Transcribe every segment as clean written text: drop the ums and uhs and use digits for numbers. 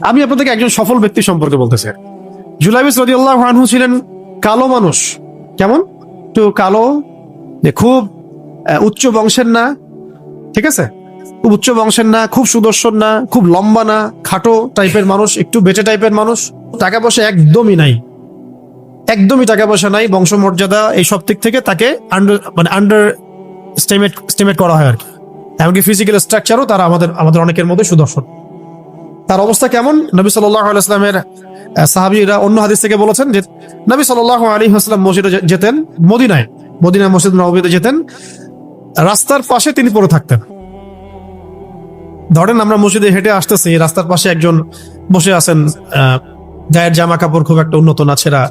আমি আপনাদেরকে একজন সফল ব্যক্তি সম্পর্কে বলতেছি। জুলাইবিস রাদিয়াল্লাহু আনহু ছিলেন কালো মানুষ। কেমন? একটু কালো, যে খুব উচ্চ বংশের না, ঠিক আছে, খুব উচ্চ বংশের না, খুব সুদর্শন না, খুব লম্বা না, খাটো টাইপের মানুষ, একটু বেটে টাইপের মানুষ। টাকা পয়সা একদমই নাই, একদমই টাকা পয়সা নাই, বংশমর্যাদা এই সব দিক থেকে তাকে আন্ডার স্টিমেট করা হয় আর কি। এমনকি ফিজিক্যাল স্ট্রাকচারও তারা আমাদের অনেকের মধ্যে সুদর্শন। তার অবস্থা কেমন? নবী সাল্লাল্লাহু আলাইহি ওয়াসাল্লামের সাহাবীরা অন্য হাদিস থেকে বলেছেন যে নবী সাল্লাল্লাহু আলাইহি ওয়াসাল্লাম মসজিদে যেতেন, মদিনা মসজিদ নববীতে যেতেন, রাস্তার পাশে তিনি পড়ে থাকতেন। ধরেন আমরা মসজিদে হেঁটে আসতেছি, রাস্তার পাশে একজন বসে আছেন, গায়ের জামা কাপড় খুব একটা উন্নত না, ছেঁড়া,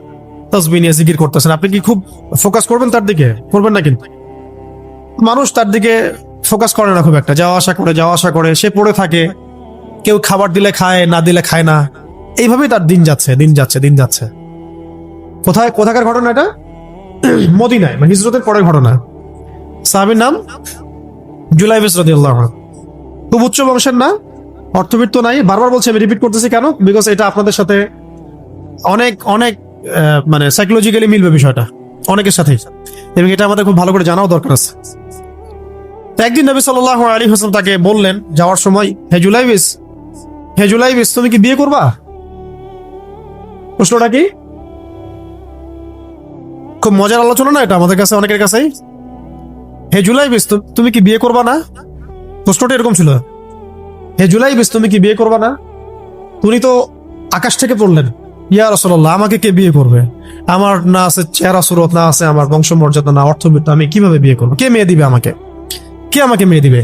তাসবিহ নিয়ে জিকির করতেছেন। আপনি কি খুব ফোকাস করবেন তার দিকে? করবেন না। কিন্তু মানুষ তার দিকে ফোকাস করে না খুব একটা, যাওয়া আসা করে, সে পড়ে থাকে। কেউ খাবার দিলে খায়, না দিলে খায় না। এইভাবেই তার দিন যাচ্ছে। কোথাকার ঘটনা এটা? মদিনায়, মানে হিজরতের পরের ঘটনা। সাহাবীর নাম জুলাইবিস রাদিয়াল্লাহু আনহু। খুব উচ্চ বংশের না, অর্থবিত্ত নাই। বারবার বলছি, আমি রিপিট করতেছি কেন? বিকজ এটা আপনাদের সাথে অনেক অনেক মানে সাইকোলজিক্যালি মিলবে বিষয়টা অনেকের সাথেই, এবং এটা আমাদের খুব ভালো করে জানাও দরকার আছে। একদিন নবী সাল্লাল্লাহু আলাইহি ওয়াসাল্লাম তাকে বললেন যাওয়ার সময়, হে জুলাইবিস, তুমি কি বিয়ে করবা? প্রশ্নটা কি? খুব মজার আলোচনা না এটা আমাদের কাছে, অনেকের কাছেই। হে জুলাইবিস, তুমি কি বিয়ে করবা না? প্রশ্নটা এরকম ছিল, হে জুলাইবিস, তুমি কি বিয়ে করবা না? উনি তো আকাশ থেকে পড়লেন, ইয়া রাসূলুল্লাহ, আমাকে কে বিয়ে করবে? আমার না আছে চেহারা সুরত, না আছে আমার বংশমর্যাদা, না অর্থবিত্ত, আমি কিভাবে বিয়ে করবো? কে মেয়ে দিবে আমাকে? কে আমাকে মেয়ে দিবে?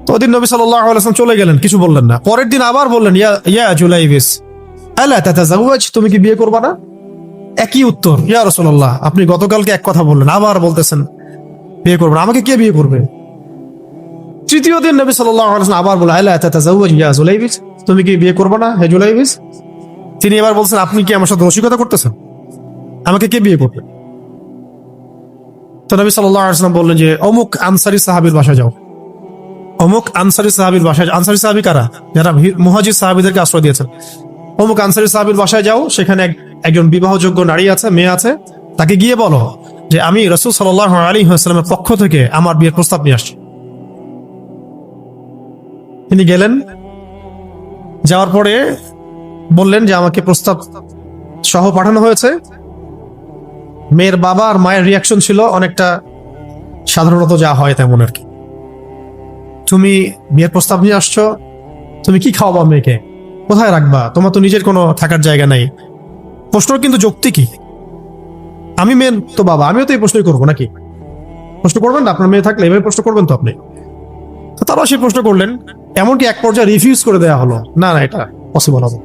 তো ওদিন নবী সাল্লাল্লাহু আলাইহি ওয়াসাল্লাম চলে গেলেন, কিছু বললেন না। পরের দিন আবার বললেন, ইয়া জুলাইবিস, আলা তাতাযাওয়াজ, তুমি কি বিয়ে করবা না? একই উত্তর, ইয়া রাসূলুল্লাহ, আপনি গতকালকে এক কথা বললেন, আবার বলতেছেন বিয়ে করবেন, আমাকে কে বিয়ে করবে? তৃতীয় দিন নবী সাল্লাল্লাহু আলাইহি ওয়াসাল্লাম আবার বললেন, আলা তাতাযাওয়াজ ইয়া জুলাইবিস, তুমি কি বিয়ে করবা না হে জুলাইবিস? তিনি এবার বলছেন, আপনি কি আমার সাথে রসিকতা করতেছেন? আমাকে কে বিয়ে করবে? তো নবী সাল্লাল্লাহু আলাইহি ওয়াসাল্লাম বললেন যে অমুক আনসারী সাহাবীর বাসায় যাও। অমুক আনসারী সাহাবীর বাসায়, আনসারী সাহাবী কারা? যারা মুহাজির সাহাবীদেরকে আশ্রয় দিয়েছেন। অমুক আনসারী সাহাবীর বাসায় যাও, সেখানে একজন বিবাহযোগ্য নারী আছে, মেয়ে আছে, তাকে গিয়ে বলো যে আমি রাসূল সাল্লাল্লাহু আলাইহি ওয়াসাল্লামের পক্ষ থেকে আমার বিয়ের প্রস্তাব নিয়ে আসছি। তিনি গেলেন, যাওয়ার পরে বললেন যে আমাকে প্রস্তাব সহ পাঠানো হয়েছে। মেয়ের বাবা আর মায়ের রিয়াকশন ছিল অনেকটা সাধারণত যা হয় তেমন আর কি। তুমি বিয়ের প্রস্তাব নিয়ে আসছো, তুমি কি খাওয়াবা মেয়েকে? কোথায় রাখবা? তোমার তো নিজের কোনো থাকার জায়গা নাই। প্রশ্ন কিন্তু যৌক্তিক কি? আমি মেয়ে তো বাবা, আমিও তো এই প্রশ্নই করবো নাকি? প্রশ্ন করবেন না? আপনার মেয়ে থাকলে এভাবে প্রশ্ন করবেন তো আপনি। তো তারাও সেই প্রশ্ন করলেন, এমনকি এক পর্যায়ে রিফিউজ করে দেওয়া হলো, না এটা পসিবল হবে।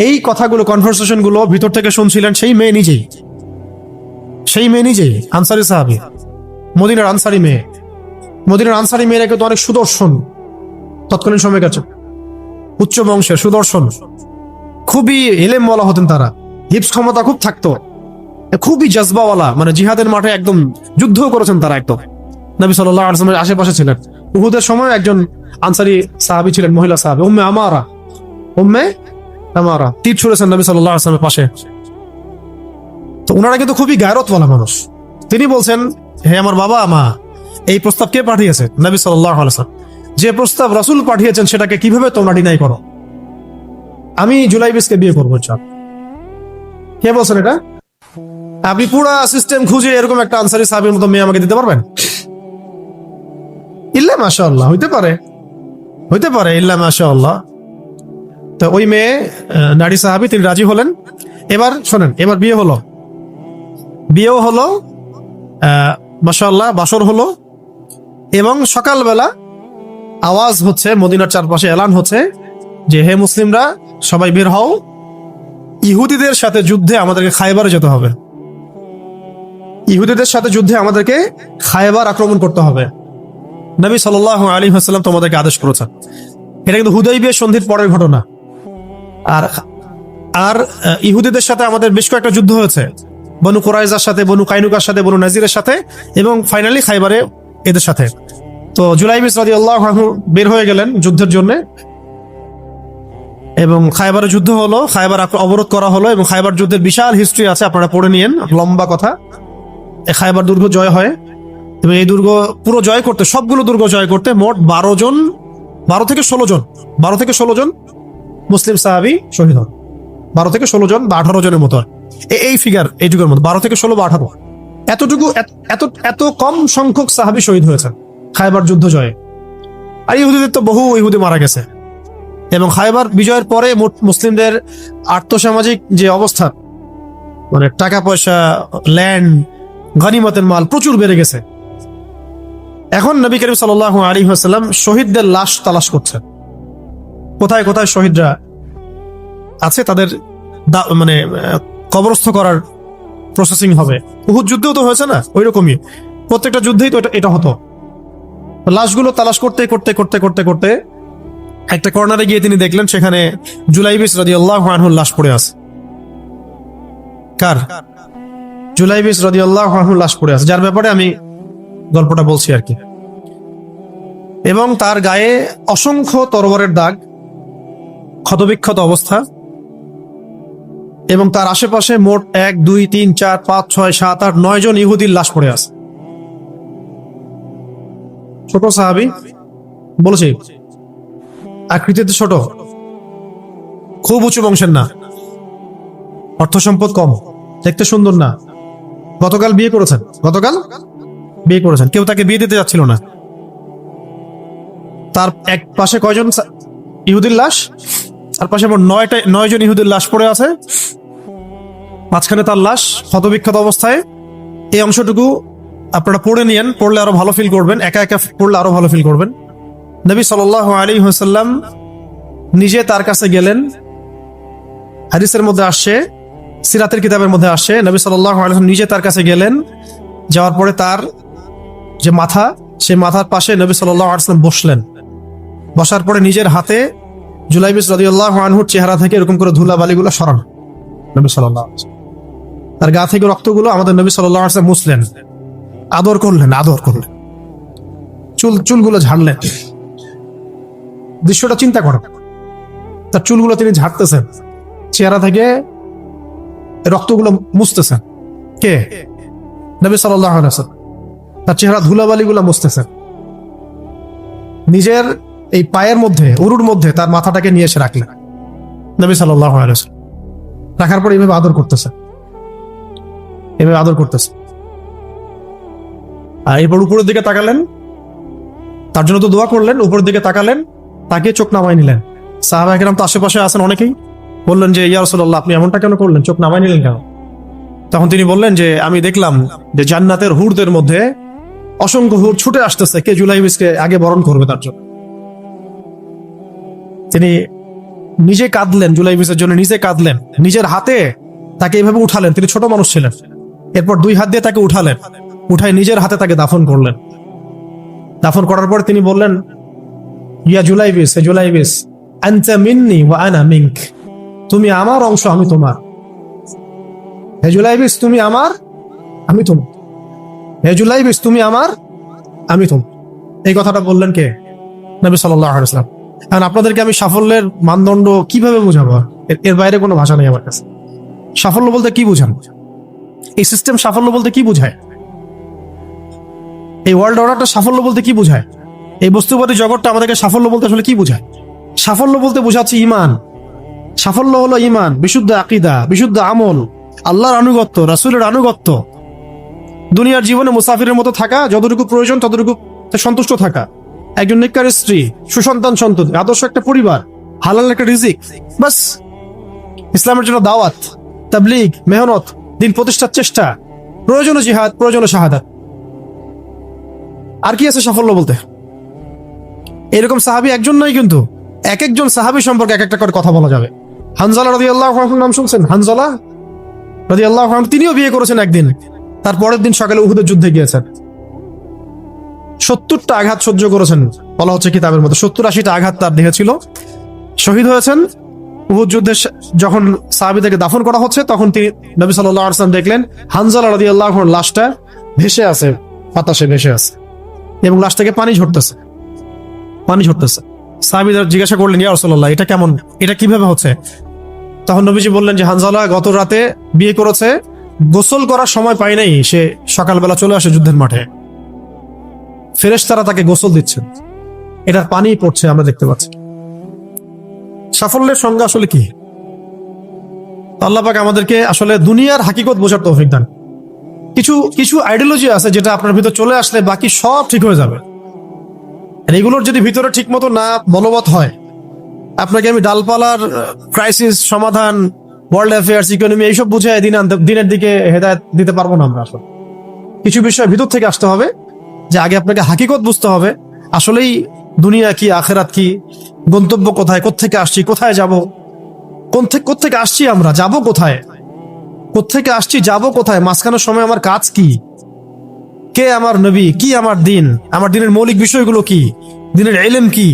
এই কথাগুলো, কনভারসেশন গুলো ভিতর থেকে শুনছিলেন সেই মেয়ে নিজেই, আনসারী সাহাবী, মদিনার আনসারী মেয়ে। মদিনার আনসারী মেয়েরা কিন্তু অনেক সুদর্শন তৎকালীন সময়ের কাছে, উচ্চ বংশের, সুদর্শন, খুবই এলেম বলা হতেন তারা, হিপস ক্ষমতা খুব থাকতো, খুবই জজবাওয়ালা, মানে জিহাদের মাঠে একদম যুদ্ধ করেছেন তারা। একদম নবী সাল্লাল্লাহু আলাইহি ওয়াসাল্লামের আশেপাশে ছিলেন। উহুদের সময় একজন আনসারী সাহাবী ছিলেন, মহিলা সাহাবী, উম্মে আমারা তীর ছুড়েছেন নবী সাল্লাল্লাহু আলাইহি ওয়াসাল্লামের পাশে। তো ওনারা কিন্তু খুবই গায়রতওয়ালা মানুষ। তিনি বলছেন, হে আমার বাবা মা, এই প্রস্তাব কে পাঠিয়েছে? নবী সাল্লাল্লাহু আলাইহি ওয়াসাল্লাম। যে প্রস্তাব রাসূল পাঠিয়েছেন সেটাকে কিভাবে তোমরা ডিনাই করো? আমি জুলাইবিসকে বিয়ে করবো। চাপ কে বলছেন এটা? আপনি পুরা সিস্টেম খুঁজে এরকম একটা আনসারী সাহাবীর মতো মেয়ে আমাকে দিতে পারবেন? ইল্লা মাশাআল্লাহ, হইতে পারে ইল্লা মাশাআল্লাহ। তো ওই মেয়ে নারী সাহাবী, তিনি রাজি হলেন। এবার শোনেন, এবার বিয়েও হলো, মাশাআল্লাহ, বাসর হলো, এবং সকালবেলা আওয়াজ হচ্ছে, মদিনার চারপাশে এলান হচ্ছে যে হে মুসলিমরা, সবাই বের হও, ইহুদিদের সাথে যুদ্ধে আমাদেরকে খায়বারে যেতে হবে। ইহুদিদের সাথে যুদ্ধে আমাদেরকে খায়বার আক্রমণ করতে হবে। নবী সাল্লাল্লাহু আলাইহি ওয়াসাল্লাম তোমাদেরকে আদেশ করেছেন। এটা কিন্তু হুদাইবিয়া সন্ধির পরের ঘটনা। আর ইহুদিদের সাথে আমাদের বেশ কয়েকটা যুদ্ধ হয়েছে, বনু কুরাইজার সাথে, বনু কাইনুকার সাথে, বনু নাজিরের সাথে, এবং ফাইনালি খাইবারে এদের সাথে। তো জুলাইবিস রাদিয়াল্লাহু আনহু বের হয়ে গেলেন যুদ্ধের জন্য। এবং খায়বারের যুদ্ধ হলো, খায়বার অবরোধ করা হলো, এবং খায়বার যুদ্ধের বিশাল হিস্ট্রি আছে, আপনারা পড়ে নিয়েন, লম্বা কথা। এই খায়বার দুর্গ জয় হয়, এবং এই দুর্গ পুরো জয় করতে, সবগুলো দুর্গ জয় করতে মোট 12 থেকে 16 জন মুসলিম সাহাবী শহীদ হন। 12 থেকে 16 জন বা 18 জনের মতো এই ফিগার, এই যুগের মধ্যে 12 থেকে 16 বা 18 এতটুকু, এত কম সংখ্যক সাহাবী শহীদ হয়েছেন খায়বার যুদ্ধ জয়ে। আর ইহুদিদের তো বহু ইহুদি মারা গেছে। এবং খায়বার বিজয়ের পরে মুসলিমদের আর্থসামাজিক যে অবস্থা, মানে টাকা পয়সা, ল্যান্ড, গনিমতের মাল প্রচুর বেড়ে গেছে। এখন নবী করিম সাল্লাল্লাহু আলাইহি ওয়াসাল্লাম শহীদদের লাশ তালাশ করছেন, কোথায় কোথায় শহীদরা আছে, তাদের মানে কবরস্থ করার প্রসেসিং হবে। উহুদ যুদ্ধেও তো হয়েছে না, ওই রকমই প্রত্যেকটা যুদ্ধেই তো এটা হতো। লাশগুলো তালাশ করতে করতে করতে করতে করতে একটা কর্নারে গিয়ে তিনি দেখলেন সেখানে জুলাইবিস রাদিয়াল্লাহু আনহুর লাশ পড়ে আছে। কার? জুলাইবিস রাদিয়াল্লাহু আনহুর লাশ পড়ে আছে, যার ব্যাপারে আমি গল্পটা বলছি আর কি। এবং তার গায়ে অসংখ্য তরবারের দাগ, ক্ষতবিক্ষত অবস্থা, এবং তার আশেপাশে মোট 1, 2, 3, 4, 5, 6, 7, 8, 9 জন ইহুদির লাশ পড়ে আছে। ছোট সাহাবী, বলেছি আকৃতিতে ছোট, খুব উঁচু বংশের না, অর্থ সম্পদ কম, দেখতে সুন্দর না। গতকাল বিয়ে করেছেন, কেউ তাকে বিয়ে দিতে যাচ্ছিল না। তার এক পাশে কয়জন ইহুদির লাশ? তার পাশে মোট 9 জন ইহুদির লাশ পড়ে আছে, মাঝখানে তার লাশ ক্ষতবিক্ষত অবস্থায়। এই অংশটুকু আপনারা পড়ে নিয়েন, পড়লে আরো ভালো ফিল করবেন, একা একা পড়লে আরো ভালো ফিল করবেন। নবী সাল্লাল্লাহু আলাইহি ওয়াসাল্লাম নিজে তার কাছে গেলেন। হাদিসের মধ্যে আসছে, সিরাতের কিতাবের মধ্যে আসছে, নবী সাল্লাল্লাহু আলাইহি ওয়াসাল্লাম নিজে তার কাছে গেলেন। যাওয়ার পরে তার যে মাথা, সেই মাথার পাশে নবী সাল্লাল্লাহু আলাইহি ওয়াসাল্লাম বসলেন। বসার পরে নিজের হাতে জুলাইবিস রাদিয়াল্লাহু আনহুর চেহারা থেকে এরকম করে ধুলাবালিগুলো সরান নবী সাল্লাল্লাহু আলাইহি ওয়াসাল্লাম। তার গা থেকে রক্তগুলো আমাদের নবী সাল্লাল্লাহু আলাইহি ওয়াসাল্লাম মুছলেন, আদর করলেন। চুলগুলো ঝাড়লেন। দৃশ্যটা চিন্তা করেন, তার চুলগুলো তিনি ঝাড়তেছেন, চেহারা থেকে রক্তগুলো মুছতেছেন। কে? নবী সাল্লাল্লাহু আলাইহি ওয়াসাল্লাম তার চেহারা ধুলাবালিগুলো মুছতেছেন। নিজের এই পায়ের মধ্যে, উরুর মধ্যে তার মাথাটাকে নিয়ে এসে রাখলেন নবী সাল্লাল্লাহু আলাইহি ওয়াসাল্লাম। রাখার পর এইভাবে আদর করতেছেন। আর এরপর উপরের দিকে তাকালেন, তার জন্য তো দোয়া করলেন। উপরের দিকে তাকালেন, তাকে চোখ নামাই নিলেন। সাহাবা একরাম তো আশেপাশে আছেন অনেকেই, বললেন যে ইয়া রাসূলুল্লাহ, আপনি এমনটা কেন করলেন, চোখ নামাই নিলেন কেন? তখন তিনি বললেন যে আমি দেখলাম যে জান্নাতের হুরদের মধ্যে অসংখ্য হুর ছুটে আসতেছে, কে জুলাইবিসকে আগে বরণ করবে তার জন্য। তিনি নিজে কাঁদলেন, জুলাইবিসের জন্য নিজে কাঁদলেন, নিজের হাতে তাকে এইভাবে উঠালেন। তিনি ছোট মানুষ ছিলেন। এরপর 2 হাত দিয়ে তাকে উঠালেন, উঠায় নিজের হাতে তাকে দাফন করলেন। দাফন করার পর তিনি বললেন, ইয়া জুলাইবিস, হে জুলাইবিস, আনতা মিন্নি ওয়া আনা মিনক, তুমি আমার অংশ, আমি তোমার। হে জুলাইবিস, তুমি আমার, আমি তোমার। হে জুলাইবিস, তুমি আমার, আমি তোমার। এই কথাটা বললেন কে? নবী সাল্লাল্লাহু আলাইহি ওয়াসাল্লাম। এখন আপনাদেরকে আমি সাফল্যের মানদণ্ড কিভাবে বোঝাবো? এর বাইরে কোনো ভাষা নেই আমার কাছে। সাফল্য বলতে কি বুঝান? এই সিস্টেম সাফল্য বলতে কি বোঝায়? এই ওয়ার্ল্ড অর্ডারটা সাফল্য বলতে কি বোঝায়? এই বস্তুবাদী জগৎটা আমাদেরকে সাফল্য বলতে আসলে কি বোঝায়? সাফল্য বলতে বোঝাচ্ছে ইমান। সাফল্য হলো ইমান, বিশুদ্ধ আকীদা, বিশুদ্ধ আমল, আল্লাহর আনুগত্য, রাসূলের আনুগত্য, দুনিয়ার জীবনে মুসাফিরের মতো থাকা, যতটুকু প্রয়োজন ততটুকু সন্তুষ্ট থাকা, একজন নেককার স্ত্রী, সুসন্তান সন্ততি, আদর্শ একটা পরিবার, হালাল একটা রিজিক, বাস। ইসলামের জন্য দাওয়াত, তাবলীগ, মেহনত, দিন প্রতিষ্ঠার চেষ্টা, প্রয়োজনীয় জিহাদ, প্রয়োজনীয় শাহাদাত। আর কি আছে সাফল্য বলতে? এরকম সাহাবী একজন নয়, কিন্তু এক একজন সাহাবী সম্পর্কে এক একটা করে কথা বলা যাবে। হানজালা রাদিয়াল্লাহু আনহুর নাম শুনছেন? হানজালা রাদিয়াল্লাহু আনহু, তিনিও বিয়ে করেছেন একদিন। তার পরের দিন সকালে উহুদের যুদ্ধে গিয়েছেন। 70টা আঘাত সহ্য করেছেন, বলা হচ্ছে কিতাবের মধ্যে 70-80টা আঘাত তার দেহে ছিল। শহীদ হয়েছেন। উহুদ যুদ্ধে যখন সাহাবীদেরকে দাফন করা হচ্ছে, তখন তিনি নবী সাল্লাল্লাহু আলাইহি ওয়াসাল্লাম দেখলেন হানজালা রাদিয়াল্লাহু আনহুর লাশটা ভেসে আছে, বাতাসে ভেসে আছে, এবং লাশ থেকে পানি ঝরতেছে। সাহাবীরা জিজ্ঞাসা করলেন, ইয়া রাসূলুল্লাহ, এটা কেমন, এটা কিভাবে হচ্ছে? তখন নবীজি বললেন যে হানজালা গত রাতে বিয়ে করেছে, গোসল করার সময় পায় নাই, সে সকালবেলা চলে আসে যুদ্ধের মাঠে, ফেরেশতারা তাকে গোসল দিচ্ছেন, এটার পানি পড়ছে, আমরা দেখতে পাচ্ছি। সাফল্যের সংজ্ঞা আসলে কি? আল্লাহ পাক আমাদেরকে আসলে দুনিয়ার হাকিকত বোঝার তৌফিক দান। কিছু কিছু আইডিওলজি আছে যেটা আপনার ভিতর চলে আসলে বাকি সব ঠিক হয়ে যাবে। আর এগুলোর যদি ভিতরে ঠিক মতো না বলবৎ হয়, আপনাকে আমি ডালপালার ক্রাইসিস সমাধান, ওয়ার্ল্ড অ্যাফেয়ার্স, ইকোনমি এইসব বুঝে দিনের দিকে হেদায়েত দিতে পারবো না আমরা। আসলে কিছু বিষয় ভিতর থেকে আসতে হবে, যে আগে আপনাকে হাকিকত বুঝতে হবে, আসলেই দুনিয়া কি, আখেরাত কি, গন্তব্য কোথায়, কোত্থেকে আসছি, কোথায় যাব, কোত্থেকে আসছি, আমরা যাব কোথায়, কোত্থেকে আসছি, যাব কোথায়, মাঝখানের সময় আমার কাজ কি, কে আমার নবী, কি আমার দিন, আমার দিনের মৌলিক বিষয়গুলো কি, দিনের ইলম কি,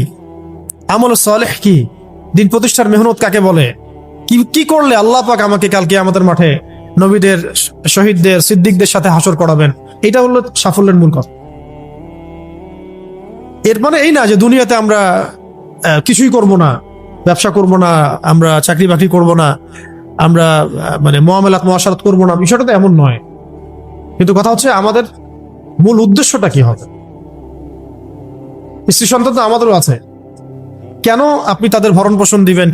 আমল সালেহ কি, দিন প্রতিষ্ঠার মেহনত কাকে বলে, কি কি করলে আল্লাহ পাক আমাকে কালকে আমাদের মাঠে নবীদের, শহীদদের, সিদ্দিকদের সাথে হাসর করাবেন। এটা হলো সাফল্যের মূল কথা। এর মানে এই না যে দুনিয়াতে আমরা কিছুই করব না, ব্যবসা করব না, আমরা চাকরি বাকরি করব না, আমরা মানে মুআমালাত মুআশারাত করব না, বিষয়টা তো এমন নয়। কিন্তু কথা হচ্ছে আমাদের মূল উদ্দেশ্যটা কি হবে। স্ত্রী সন্তান তো আমাদেরও আছে, কেন আপনি তাদের ভরণ পোষণ দিবেন,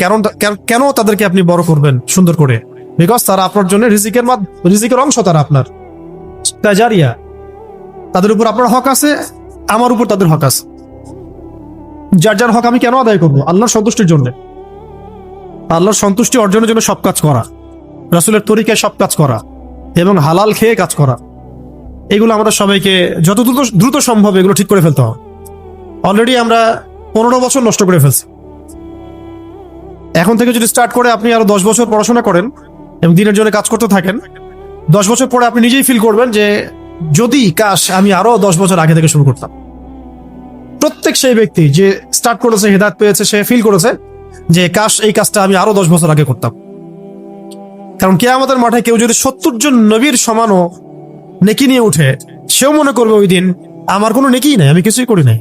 কেন তাদেরকে আপনি বড় করবেন সুন্দর করে? বিকজ তারা আপনার জন্য রিজিকের অংশ, তারা আপনার তাজারিয়া, তাদের উপর আপনার হক আছে, আমার উপর তাদের হক আছে। যার যার হক আমি কেন আদায় করবো? আল্লাহর সন্তুষ্টির জন্য, আল্লাহর সন্তুষ্টি অর্জনের জন্য সব কাজ করা, রাসূলের তরিকায় সব কাজ করা এবং হালাল খেয়ে কাজ করা, এগুলো আমরা সবাইকে যত দ্রুত সম্ভব এগুলো ঠিক করে ফেলতে হবে। অলরেডি আমরা 15 বছর নষ্ট করে ফেলছি। এখন থেকে যদি স্টার্ট করে আপনি আরো 10 বছর পড়াশোনা করেন এবং দিনের জন্য কাজ করতে থাকেন, 10 বছর পরে আপনি নিজেই ফিল করবেন যে যদি কাশ আমি আরো 10 বছর আগে থেকে শুরু করতাম। প্রত্যেক সেই ব্যক্তি যে স্টার্ট করেছে, হেদায়েত পেয়েছে, সে ফিল করেছে যে কাশ এই কাজটা আমি আরো 10 বছর আগে করতাম। কারণ কিয়ামতের মাঠে কেউ যদি 70 জন নবীর সমানও নেকি নিয়ে উঠে, সেও মনে করবে ওই দিন আমার কোনো নেকিই নাই, আমি কিছুই করি নাই।